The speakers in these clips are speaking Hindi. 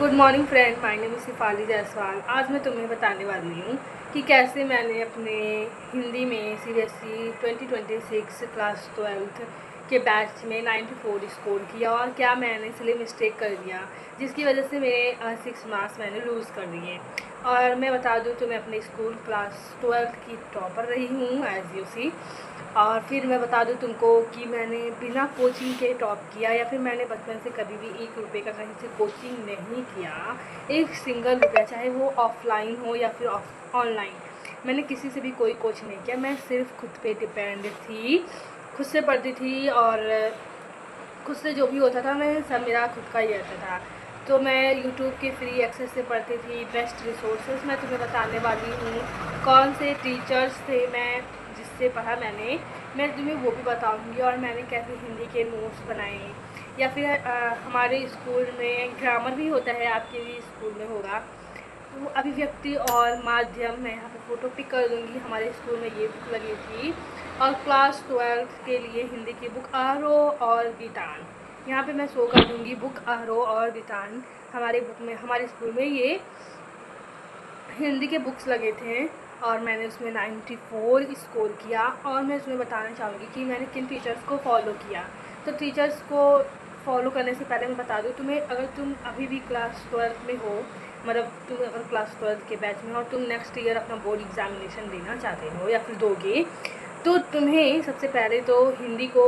Good morning friend, my name is Shifali Jaiswal. आज मैं तुम्हें बताने वाली हूँ कि कैसे मैंने अपने हिंदी में सीबीएसई 2026 क्लास 12th के बैच में 94 स्कोर किया और क्या मैंने इसलिए मिस्टेक कर दिया जिसकी वजह से मेरे 6 मार्क्स मैंने लूज़ कर दिए। और मैं बता दूँ तो मैं अपने स्कूल क्लास 12th की टॉपर रही हूँ एज यू सी। और फिर मैं बता दूँ तुमको कि मैंने बिना कोचिंग के टॉप किया या फिर मैंने बचपन से कभी भी 1 रुपये का कहीं से कोचिंग नहीं किया। एक सिंगल रुपया, चाहे वो ऑफलाइन हो या फिर ऑनलाइन, मैंने किसी से भी कोई कोचिंग नहीं किया। मैं सिर्फ खुद पे डिपेंड थी, खुद से पढ़ती थी और खुद से जो भी होता था मैं सब मेरा खुद का ही रहता था। तो मैं यूट्यूब के फ्री एक्सेस से पढ़ती थी। बेस्ट रिसोर्सेज मैं तुम्हें बताने वाली हूँ, कौन से टीचर्स थे मैं जिससे पढ़ा मैं तुम्हें वो भी बताऊँगी। और मैंने कैसे हिंदी के नोट्स बनाए या फिर हमारे स्कूल में ग्रामर भी होता है, आपके भी स्कूल में होगा। वो अभिव्यक्ति और माध्यम, मैं यहाँ पे फ़ोटो पिक कर दूँगी। हमारे स्कूल में ये बुक लगी थी। और क्लास 12th के लिए हिंदी की बुक आरो और गीतान, यहाँ पे मैं शो कर दूँगी बुक आरो और गीतान। हमारे स्कूल में ये हिंदी के बुक्स लगे थे और मैंने उसमें 94 स्कोर किया। और मैं उसमें बताना चाहूँगी कि मैंने किन टीचर्स को फॉलो किया। तो टीचर्स को फॉलो करने से पहले मैं बता दूँ तुम्हें, अगर तुम अभी भी क्लास 12th में हो, मतलब तुम अगर क्लास 12th के बैच में हो और तुम नेक्स्ट ईयर अपना बोर्ड एग्जामिनेशन देना चाहते हो या फिर दोगे, तो तुम्हें सबसे पहले तो हिंदी को,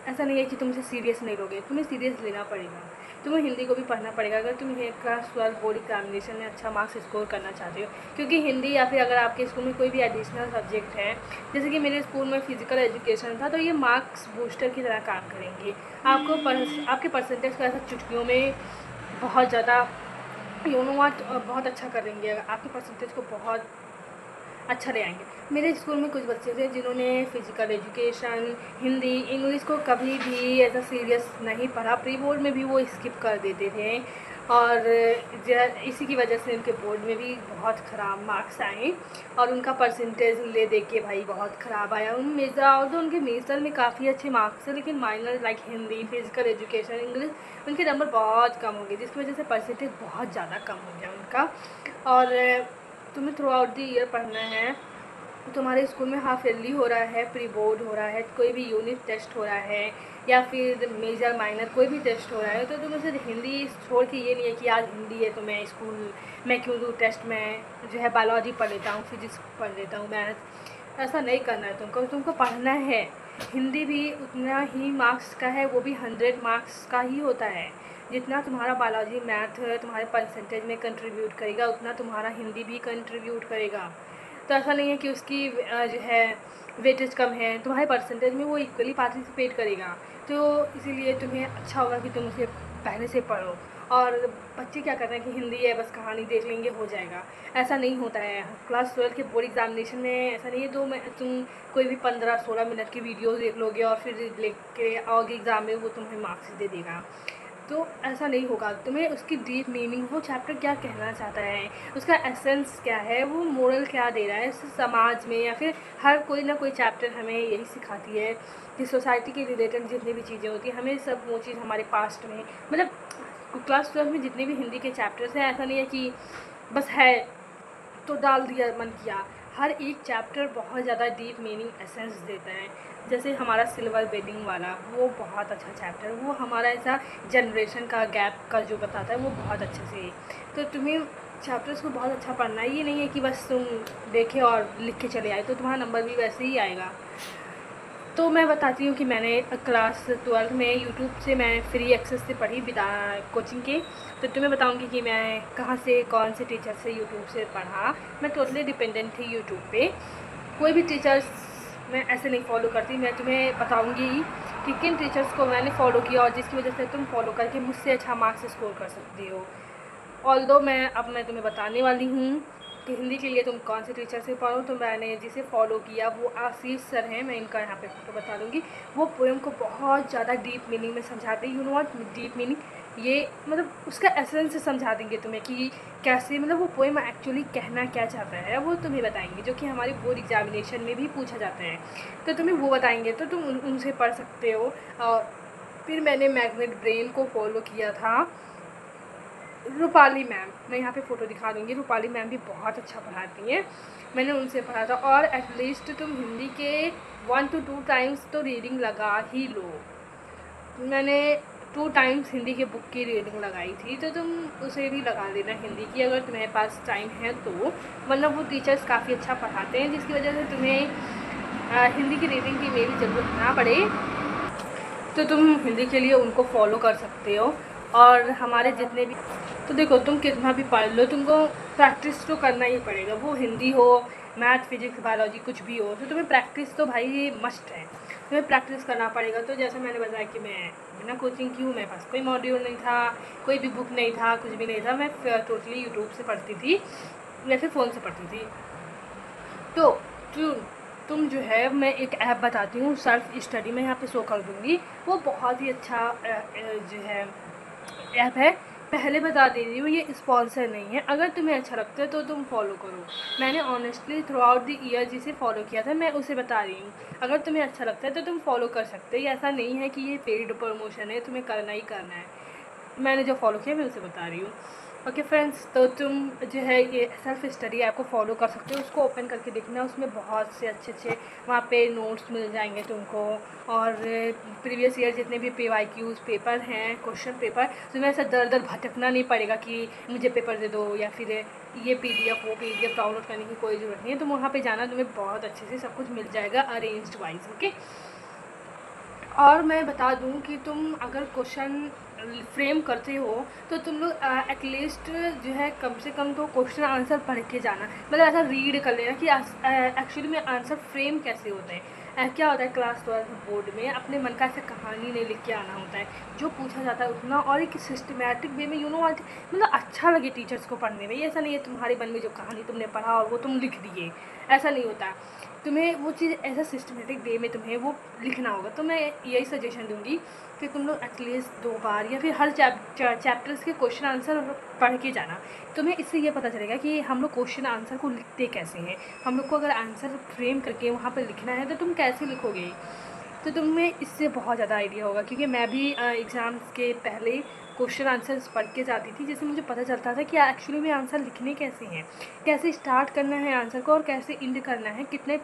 ऐसा नहीं है कि तुम इसे सीरियस नहीं लोगे, तुम्हें सीरियस लेना पड़ेगा। तुम्हें हिंदी को भी पढ़ना पड़ेगा अगर तुम क्लास 12 बोर्ड एग्जामिनेशन में अच्छा मार्क्स स्कोर करना चाहते हो। क्योंकि हिंदी या फिर अगर आपके स्कूल में कोई भी एडिशनल सब्जेक्ट है, जैसे कि मेरे स्कूल में फिजिकल एजुकेशन था, तो ये मार्क्स बूस्टर की तरह काम करेंगे। आपके परसेंटेज का ऐसा चुटकियों में बहुत ज़्यादा बहुत अच्छा करेंगे। आपके परसेंटेज को बहुत अच्छा ले आएंगे। मेरे स्कूल में कुछ बच्चे थे जिन्होंने फ़िज़िकल एजुकेशन, हिंदी, इंग्लिश को कभी भी ऐसा सीरियस नहीं पढ़ा। प्री बोर्ड में भी वो स्किप कर देते थे और इसी की वजह से उनके बोर्ड में भी बहुत ख़राब मार्क्स आए और उनका परसेंटेज ले दे के भाई बहुत ख़राब आया। और तो उनके मेजर में काफ़ी अच्छे मार्क्स थे, लेकिन minor like Hindi, physical education, English, उनके नंबर बहुत कम हो गए जिसकी वजह से परसेंटेज बहुत ज़्यादा कम हो गया उनका। और तुम्हें थ्रू आउट द ईयर पढ़ना है। तुम्हारे स्कूल में हाफ ईयरली हो रहा है, प्री बोर्ड हो रहा है, कोई भी यूनिट टेस्ट हो रहा है या फिर मेजर माइनर कोई भी टेस्ट हो रहा है, तो तुम्हें सिर्फ हिंदी छोड़ के ये नहीं है कि आज हिंदी है तो मैं स्कूल में क्यों दूँ टेस्ट में, जो है बायोलॉजी पढ़ लेता हूँ, फिजिक्स पढ़ लेता हूँ, मैथ। ऐसा नहीं करना है तुमको पढ़ना है। हिंदी भी उतना ही मार्क्स का है, वो भी 100 मार्क्स का ही होता है। जितना तुम्हारा बायोलॉजी मैथ तुम्हारे परसेंटेज में कंट्रीब्यूट करेगा, उतना तुम्हारा हिंदी भी कंट्रीब्यूट करेगा। तो ऐसा नहीं है कि उसकी जो है वेटेज कम है, तुम्हारे परसेंटेज में वो इक्वली पार्टिसिपेट करेगा। तो इसीलिए तुम्हें अच्छा होगा कि तुम उसे पहले से पढ़ो। और बच्चे क्या कर रहे हैं कि हिंदी है बस कहानी देख लेंगे हो जाएगा, ऐसा नहीं होता है। क्लास 12 के बोर्ड एग्जामिनेशन में ऐसा नहीं है तुम कोई भी 15-16 मिनट की वीडियो देख लोगे और फिर लिख के आओगे एग्ज़ाम में वो तुम्हें मार्क्स दे देगा। तो ऐसा नहीं होगा। तुम्हें उसकी डीप मीनिंग, वो चैप्टर क्या कहना चाहता है, उसका एसेंस क्या है, वो मोरल क्या दे रहा है समाज में, या फिर हर कोई ना कोई चैप्टर हमें यही सिखाती है कि सोसाइटी के रिलेटेड जितनी भी चीज़ें होती हैं, हमें सब वो चीज़ हमारे पास्ट में, मतलब क्लास 12 में जितने भी हिंदी के चैप्टर्स हैं, ऐसा नहीं है कि बस है तो डाल दिया मन किया। हर एक चैप्टर बहुत ज़्यादा डीप मीनिंग एसेंस देता है। जैसे हमारा सिल्वर बेडिंग वाला, वो बहुत अच्छा चैप्टर, वो हमारा ऐसा जनरेशन का गैप का जो बताता है वो बहुत अच्छे से। तो तुम्हें चैप्टर्स को बहुत अच्छा पढ़ना है, ये नहीं है कि बस तुम देखे और लिख के चले आए तो तुम्हारा नंबर भी वैसे ही आएगा। तो मैं बताती हूँ कि मैंने क्लास 12 में यूट्यूब से मैं फ्री एक्सेस से पढ़ी बिना कोचिंग के। तो तुम्हें बताऊँगी कि मैं कहाँ से, कौन से टीचर से यूट्यूब से पढ़ा। मैं टोटली डिपेंडेंट थी यूट्यूब पे, कोई भी टीचर्स मैं ऐसे नहीं फॉलो करती। मैं तुम्हें बताऊँगी कि किन टीचर्स को मैंने फ़ॉलो किया और जिसकी वजह से तुम फॉलो करके मुझसे अच्छा मार्क्स स्कोर कर सकती हो। ऑल्दो मैं तुम्हें बताने वाली हूँ कि हिंदी के लिए तुम कौन से टीचर से पढ़ो। तो मैंने जिसे फॉलो किया वो आशीष सर हैं, मैं इनका यहाँ पे फोटो बता दूँगी। वो पोएम को बहुत ज़्यादा डीप मीनिंग में समझाते हैं। You know what deep meaning, ये मतलब उसका एसेंस समझा देंगे तुम्हें कि कैसे, मतलब वो पोएम एक्चुअली कहना क्या चाहता है, वो तुम्हें बताएंगे, जो कि हमारे बोर्ड एग्जामिनेशन में भी पूछा जाता है। तो तुम्हें वो बताएंगे तो तुम उनसे पढ़ सकते हो। और फिर मैंने मैग्नेट ब्रेन को फॉलो किया था। रूपाली मैम, मैं यहाँ पे फ़ोटो दिखा दूँगी। रूपाली मैम भी बहुत अच्छा पढ़ाती हैं, मैंने उनसे पढ़ा था। और एटलीस्ट तुम हिंदी के 1 to 2 टाइम्स तो रीडिंग लगा ही लो। मैंने 2 टाइम्स हिंदी के बुक की रीडिंग लगाई थी, तो तुम उसे भी लगा लेना हिंदी की, अगर तुम्हारे पास टाइम है तो। वरना वो टीचर्स काफ़ी अच्छा पढ़ाते हैं, जिसकी वजह से तुम्हें हिंदी की रीडिंग की मेरी ज़रूरत ना पड़े, तो तुम हिंदी के लिए उनको फॉलो कर सकते हो। और हमारे जितने भी, तो देखो तुम कितना भी पढ़ लो, तुमको प्रैक्टिस तो करना ही पड़ेगा। वो हिंदी हो, मैथ, फिजिक्स, बायोलॉजी कुछ भी हो, तो तुम्हें प्रैक्टिस तो भाई मस्ट है, तुम्हें प्रैक्टिस करना पड़ेगा। तो जैसे मैंने बताया कि मैं बिना कोचिंग की हूँ, मेरे पास कोई मॉड्यूल नहीं था, कोई भी बुक नहीं था, कुछ भी नहीं था, मैं टोटली यूट्यूब से पढ़ती थी या फिर फ़ोन से पढ़ती थी। तो तुम जो है, मैं एक ऐप बताती हूँ, सेल्फ स्टडी, मैं यहाँ पे शो कर दूँगी। वो बहुत ही अच्छा जो है ऐप है। पहले बता दे रही हूँ, ये स्पॉन्सर नहीं है, अगर तुम्हें अच्छा लगता है तो तुम फॉलो करो। मैंने honestly through out the year जिसे फॉलो किया था, मैं उसे बता रही हूँ। अगर तुम्हें अच्छा लगता है तो तुम फॉलो कर सकते हो, ऐसा नहीं है कि ये पेड प्रमोशन है, तुम्हें करना ही करना है। मैंने जो फॉलो किया मैं उसे बता रही हूँ। ओके फ्रेंड्स, तो तुम जो है ये सेल्फ स्टडी ऐप को फॉलो कर सकते हो, उसको ओपन करके देखना, उसमें बहुत से अच्छे अच्छे वहाँ पे नोट्स मिल जाएंगे तुमको। और प्रीवियस ईयर जितने भी PYQs पेपर हैं, क्वेश्चन पेपर, तुम्हें ऐसा दर दर भटकना नहीं पड़ेगा कि मुझे पेपर दे दो या फिर ये PDF वो PDF डाउनलोड करने की कोई ज़रूरत नहीं है। तुम वहाँ पे जाना, तुम्हें बहुत अच्छे से सब कुछ मिल जाएगा अरेंज्ड वाइज। ओके, और मैं बता दूं कि तुम अगर क्वेश्चन फ्रेम करते हो तो तुम लोग एटलीस्ट जो है कम से कम तो क्वेश्चन आंसर पढ़ के जाना, मतलब ऐसा रीड कर लेना कि एक्चुअली में आंसर फ्रेम कैसे होते हैं। क्या होता है, क्लास 12 बोर्ड में अपने मन का ऐसे कहानी नहीं लिख के आना होता है, जो पूछा जाता है उतना, और एक सिस्टमेटिक वे में मतलब अच्छा लगे टीचर्स को पढ़ने में। ये ऐसा नहीं है तुम्हारे मन में जो कहानी तुमने पढ़ा और वो तुम लिख दिए, ऐसा नहीं होता। तुम्हें वो चीज़ ऐसा सिस्टमेटिक वे में तुम्हें वो लिखना होगा। तो मैं यही सजेशन दूंगी कि तुम लोग एटलीस्ट 2 बार या फिर हर चैप्टर्स के क्वेश्चन आंसर पढ़ के जाना। तुम्हें इससे ये पता चलेगा कि हम लोग क्वेश्चन आंसर को लिखते कैसे हैं। हम लोग को अगर आंसर फ्रेम करके वहाँ पर लिखना है तो तुम कैसे लिखोगे, तो तुम्हें इससे बहुत ज़्यादा आइडिया होगा। क्योंकि मैं भी एग्ज़ाम्स के पहले क्वेश्चन आंसर्स पढ़ के जाती थी, जिससे मुझे पता चलता था कि एक्चुअली में आंसर लिखने कैसे हैं, कैसे स्टार्ट करना है आंसर को और कैसे एंड करना है, कितने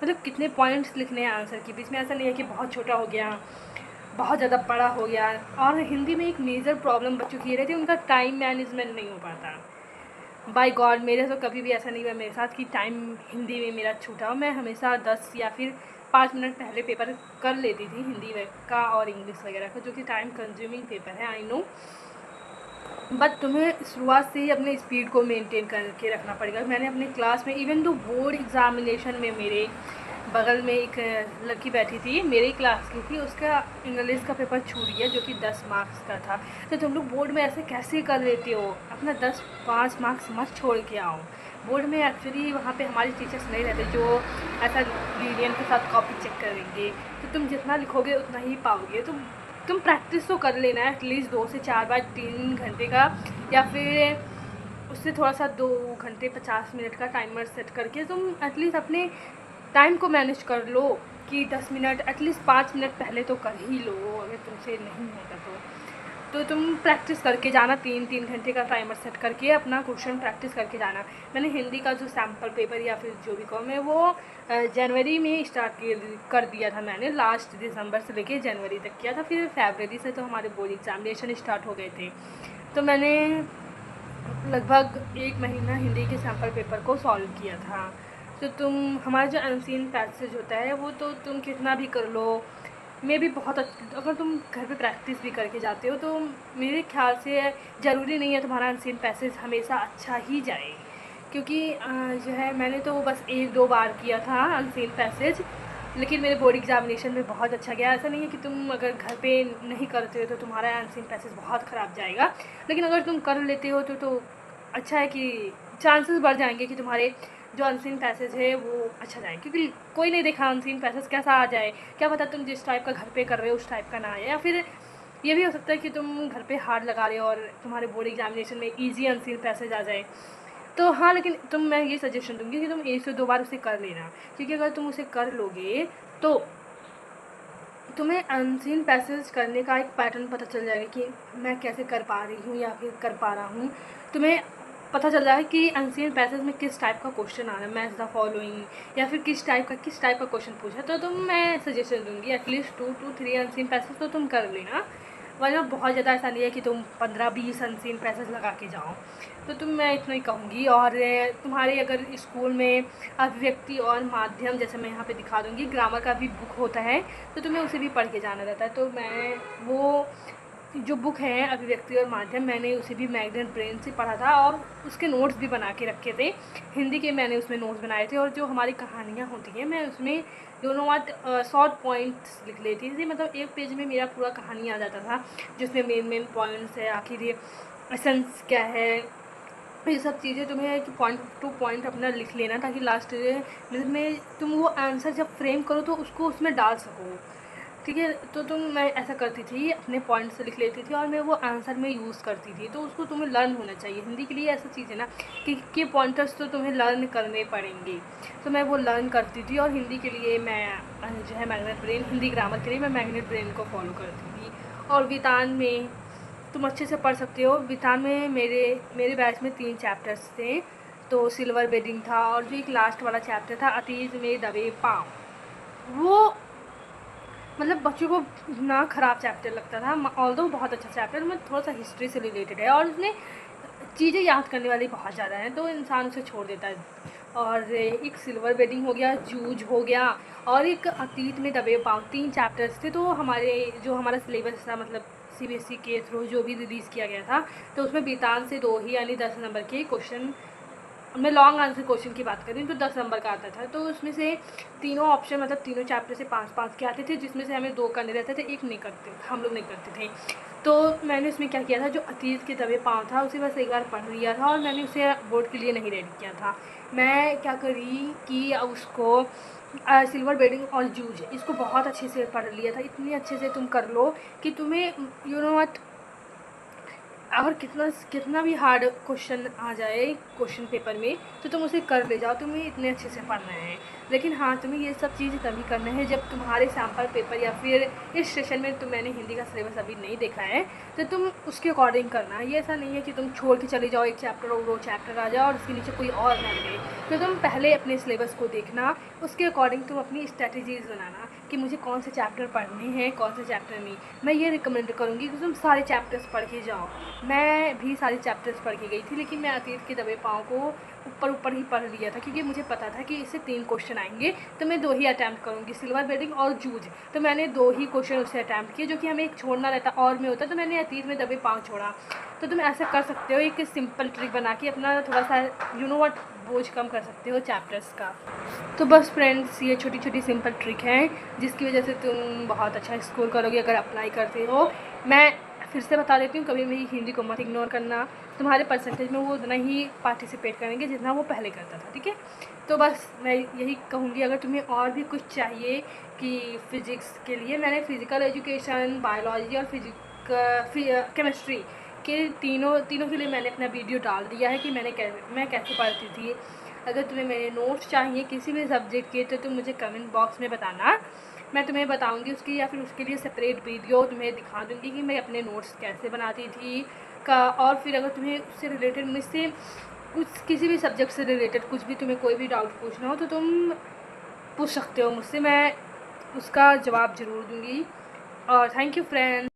मतलब कितने पॉइंट्स लिखने हैं आंसर के बीच में। ऐसा नहीं है कि बहुत छोटा हो गया, बहुत ज़्यादा बड़ा हो गया। और हिंदी में एक मेजर प्रॉब्लम बच्चों की ये रहती है, उनका टाइम मैनेजमेंट नहीं हो पाता। बाय गॉड, मेरे तो कभी भी ऐसा नहीं हुआ मेरे साथ कि टाइम हिंदी में मेरा छूटा हो। मैं हमेशा 10 या फिर 5 मिनट पहले पेपर कर लेती थी हिंदी का और इंग्लिश वगैरह का, जो कि टाइम कंज्यूमिंग पेपर है, आई नो। बट तुम्हें शुरुआत से ही अपने स्पीड को मेंटेन करके रखना पड़ेगा। मैंने अपने क्लास में, इवन तो बोर्ड एग्ज़ामिनेशन में, मेरे बगल में एक लड़की बैठी थी, मेरी क्लास की थी, उसका इंग्लिश का पेपर छूट गया जो कि 10 मार्क्स का था। तो तुम लोग बोर्ड में ऐसे कैसे कर लेते हो, अपना 5 मार्क्स मत छोड़ के आओ बोर्ड में। एक्चुअली वहाँ पे हमारे टीचर्स नहीं रहते जो ऐसा लीनियन के साथ कॉपी चेक करेंगे, तो तुम जितना लिखोगे उतना ही पाओगे। तुम प्रैक्टिस तो कर लेना है एटलीस्ट 2 से 4 बार 3 घंटे का, या फिर उससे थोड़ा सा 2 घंटे 50 मिनट का टाइमर सेट करके तुम एटलीस्ट अपने टाइम को मैनेज कर लो कि 10 मिनट एटलीस्ट 5 मिनट पहले तो कर ही लो, अगर तुमसे नहीं होता तो तुम प्रैक्टिस करके जाना। 3-3 घंटे का टाइमर सेट करके अपना क्वेश्चन प्रैक्टिस करके जाना। मैंने हिंदी का जो सैम्पल पेपर या फिर जो भी कहो, मैं वो जनवरी में स्टार्ट कर दिया था। मैंने लास्ट दिसंबर से लेके जनवरी तक किया था, फिर फरवरी से तो हमारे बोर्ड एग्जामिनेशन स्टार्ट हो गए थे। तो मैंने लगभग 1 महीना हिंदी के सैम्पल पेपर को सॉल्व किया था। तो तुम, हमारा जो अनसीन पैसेज होता है वो तो तुम कितना भी कर लो, मैं भी बहुत अगर तुम घर पे प्रैक्टिस भी करके जाते हो तो मेरे ख्याल से ज़रूरी नहीं है तुम्हारा अनसीन पैसेज हमेशा अच्छा ही जाए। क्योंकि जो है मैंने तो बस 1-2 बार किया था अनसीन पैसेज, लेकिन मेरे बोर्ड एग्जामिनेशन में बहुत अच्छा गया। ऐसा नहीं है कि तुम अगर घर पे नहीं करते हो तो तुम्हारा अनसीन पैसेज बहुत ख़राब जाएगा, लेकिन अगर तुम कर लेते हो तो अच्छा है कि चांसेस बढ़ जाएंगे कि तुम्हारे जो अनसीन पैसेज है वो अच्छा जाए। क्योंकि कोई नहीं देखा अनसीन पैसेज कैसा आ जाए, क्या पता तुम जिस टाइप का घर पे कर रहे हो उस टाइप का ना आए, या फिर ये भी हो सकता है कि तुम घर पे हार्ड लगा रहे हो और तुम्हारे बोर्ड एग्जामिनेशन में ईजी अनसीन पैसेज आ जाए। तो हाँ, लेकिन मैं ये सजेशन दूंगी कि तुम 1 से 2 बार उसे कर लेना, क्योंकि अगर तुम उसे कर लोगे तो तुम्हें अनसीन पैसेज करने का एक पैटर्न पता चल जाएगा कि मैं कैसे कर पा रही हूँ या फिर कर पा रहा हूँ। तुम्हें पता चल जाएगा कि अनसीन पैसेज में किस टाइप का क्वेश्चन आ रहा है, मैच द फॉलोइंग, या फिर किस टाइप का क्वेश्चन पूछा। तो मैं सजेशन दूंगी एटलीस्ट 2 to 3 अनसीन पैसेज तो तुम कर लेना, वरना बहुत ज़्यादा ऐसा नहीं है कि तुम 15-20 अनसीन पैसेज लगा के जाओ। तो मैं इतना ही कहूँगी। और तुम्हारे अगर स्कूल में अभिव्यक्ति और माध्यम, जैसे मैं यहाँ पे दिखा दूँगी, ग्रामर का भी बुक होता है, तो तुम्हें उसे भी पढ़ के जाना रहता है। तो मैं वो जो बुक है अभिव्यक्ति और माध्यम, मैंने उसे भी मैग्नेट ब्रेन से पढ़ा था और उसके नोट्स भी बना के रखे थे। हिंदी के मैंने उसमें नोट्स बनाए थे, और जो हमारी कहानियाँ होती हैं मैं उसमें दोनों बात शॉर्ट पॉइंट्स लिख लेती थी। मतलब एक पेज में मेरा पूरा कहानी आ जाता था, जिसमें मेन पॉइंट्स है, आखिर ये एसेंस क्या है, ये सब चीज़ें तुम्हें पॉइंट टू पॉइंट अपना लिख लेना, ताकि लास्ट में तुम वो आंसर जब फ्रेम करो तो उसको उसमें डाल सको। ठीक है, तो मैं ऐसा करती थी, अपने पॉइंट से लिख लेती थी और मैं वो आंसर में यूज़ करती थी। तो उसको तुम्हें लर्न होना चाहिए। हिंदी के लिए ऐसा चीज़ है ना कि पॉइंटर्स तो तुम्हें लर्न करने पड़ेंगे। तो मैं वो लर्न करती थी, और हिंदी के लिए मैं जो है मैग्नेट ब्रेन, हिंदी ग्रामर के लिए मैं मैग्नेट ब्रेन को फॉलो करती थी। और वितान में तुम अच्छे से पढ़ सकते हो। वितान में मेरे बैच में 3 चैप्टर्स थे। तो सिल्वर बेडिंग था, और जो एक लास्ट वाला चैप्टर था अतीत में दबे पाँव, वो मतलब बच्चों को ना ख़राब चैप्टर लगता था। ऑल्दो बहुत अच्छा चैप्टर, में थोड़ा सा हिस्ट्री से रिलेटेड है, और उसमें चीज़ें याद करने वाली बहुत ज़्यादा हैं, तो इंसान उसे छोड़ देता है। और एक सिल्वर बेडिंग हो गया, जूझ हो गया, और एक अतीत में दबे पाँव, 3 चैप्टर्स थे। तो हमारा सिलेबस था, मतलब CBSE के थ्रू जो भी रिलीज़ किया गया था, तो उसमें वितान से 2 ही यानी 10 नंबर के क्वेश्चन, मैं लॉन्ग आंसर क्वेश्चन की बात कर रही हूँ, तो 10 नंबर का आता था। तो उसमें से तीनों ऑप्शन, मतलब तीनों चैप्टर से 5-5 के आते थे, जिसमें से हमें 2 करने रहते थे, एक नहीं करते, हम लोग नहीं करते थे। तो मैंने उसमें क्या किया था, जो अतीत के दबे पाँव था उसे बस एक बार पढ़ लिया था, और मैंने उसे बोर्ड के लिए नहीं रेडी किया था। मैं क्या करी कि उसको सिल्वर बेडिंग और जूझ, इसको बहुत अच्छे से पढ़ लिया था। इतनी अच्छे से तुम कर लो कि तुम्हें यू नो व्हाट, अगर कितना भी हार्ड क्वेश्चन आ जाए क्वेश्चन पेपर में, तो तुम उसे कर ले जाओ। तुम्हें इतने अच्छे से पढ़ना है। लेकिन हाँ, तुम्हें ये सब चीज़ तभी करना है जब तुम्हारे सैम्पल पेपर, या फिर इस सेशन में मैंने हिंदी का सिलेबस अभी नहीं देखा है, तो तुम उसके अकॉर्डिंग करना। ये ऐसा नहीं है कि तुम छोड़ के चले जाओ एक चैप्टर और 2 चैप्टर आ जाओ और उसके नीचे कोई और ना मिले। तो तुम पहले अपने सिलेबस को देखना, उसके अकॉर्डिंग तुम अपनी स्ट्रैटेजीज़ बनाना कि मुझे कौन से चैप्टर पढ़ने हैं, कौन से चैप्टर नहीं। मैं ये रिकमेंड करूँगी कि तुम सारे चैप्टर्स पढ़ के जाओ। मैं भी सारे चैप्टर्स पढ़ के गई थी, लेकिन मैं अतीत के दबे पाँव को ऊपर ही पढ़ लिया था, क्योंकि मुझे पता था कि इससे 3 क्वेश्चन आएंगे, तो मैं 2 ही अटैम्प्ट करूँगी, सिल्वर बेडिंग और जूझ। तो मैंने 2 ही क्वेश्चन उससे अटैम्प्ट किए, जो कि हमें एक छोड़ना रहता और में होता, तो मैंने अतीत में दबे पाँव छोड़ा। तो तुम ऐसा कर सकते हो, एक सिंपल ट्रिक बना के अपना थोड़ा सा बोझ कम कर सकते हो चैप्टर्स का। तो बस फ्रेंड्स, ये छोटी छोटी सिंपल ट्रिक है जिसकी वजह से तुम बहुत अच्छा स्कोर करोगे अगर अप्लाई करते हो। मैं फिर से बता देती हूँ, कभी भी हिंदी को मत इग्नोर करना। तुम्हारे परसेंटेज में वो उतना ही पार्टिसिपेट करेंगे जितना वो पहले करता था, ठीक है। तो बस मैं यही कहूँगी, अगर तुम्हें और भी कुछ चाहिए कि फ़िज़िक्स के लिए, मैंने फ़िज़िकल एजुकेशन, बायोलॉजी और केमिस्ट्री के तीनों के लिए मैंने अपना वीडियो डाल दिया है कि मैं कैसे पढ़ती थी। अगर तुम्हें मेरे नोट्स चाहिए किसी भी सब्जेक्ट के, तो तुम मुझे कमेंट बॉक्स में बताना, मैं तुम्हें बताऊंगी उसकी, या फिर उसके लिए सेपरेट वीडियो तुम्हें दिखा दूंगी कि मैं अपने नोट्स कैसे बनाती थी का। और फिर अगर तुम्हें उससे रिलेटेड मुझसे किसी भी सब्जेक्ट से रिलेटेड कुछ भी तुम्हें कोई भी डाउट पूछना हो, तो तुम पूछ सकते हो मुझसे, मैं उसका जवाब ज़रूर दूँगी। और थैंक यू फ्रेंड्स।